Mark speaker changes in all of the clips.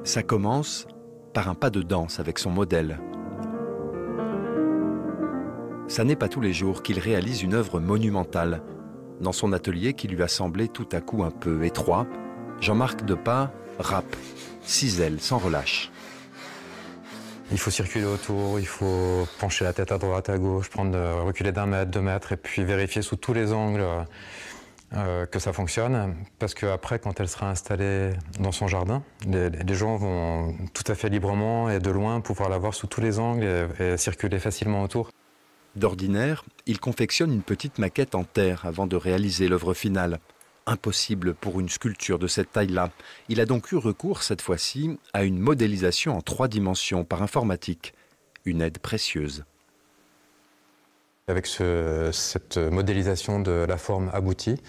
Speaker 1: Ça commence par un pas de danse avec son modèle. Ça n'est pas tous les jours qu'il réalise une œuvre monumentale. Dans son atelier qui lui a semblé tout à coup un peu étroit, Jean-Marc Depas rappe, cisèle sans relâche.
Speaker 2: Il faut circuler autour, il faut pencher la tête à droite, à gauche, reculer d'1 mètre, 2 mètres, et puis vérifier sous tous les angles que ça fonctionne. Parce qu'après, quand elle sera installée dans son jardin, les gens vont tout à fait librement et de loin pouvoir la voir sous tous les angles et circuler facilement autour.
Speaker 1: D'ordinaire, il confectionne une petite maquette en terre avant de réaliser l'œuvre finale. Impossible pour une sculpture de cette taille-là. Il a donc eu recours cette fois-ci à une modélisation en 3 dimensions par informatique. Une aide précieuse.
Speaker 2: Avec cette modélisation de la forme aboutie,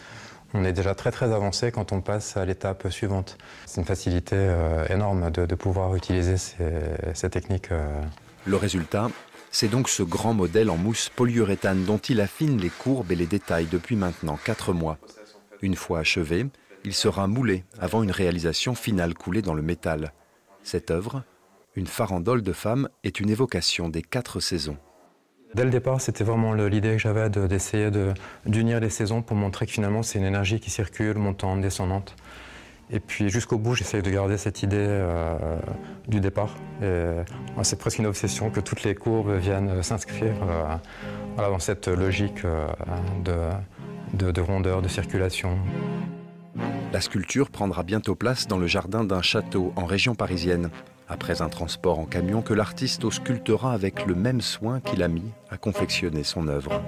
Speaker 2: on est déjà très avancé quand on passe à l'étape suivante. C'est une facilité énorme de pouvoir utiliser ces techniques.
Speaker 1: Le résultat, c'est donc ce grand modèle en mousse polyuréthane dont il affine les courbes et les détails depuis maintenant 4 mois. Une fois achevé, il sera moulé avant une réalisation finale coulée dans le métal. Cette œuvre, une farandole de femme, est une évocation des 4 saisons.
Speaker 2: Dès le départ, c'était vraiment l'idée que j'avais d'essayer d'unir les saisons pour montrer que finalement c'est une énergie qui circule, montante, descendante. Et puis jusqu'au bout, j'essaye de garder cette idée du départ. C'est presque une obsession que toutes les courbes viennent s'inscrire dans cette logique de rondeur, de circulation.
Speaker 1: La sculpture prendra bientôt place dans le jardin d'un château en région parisienne, après un transport en camion que l'artiste auscultera avec le même soin qu'il a mis à confectionner son œuvre.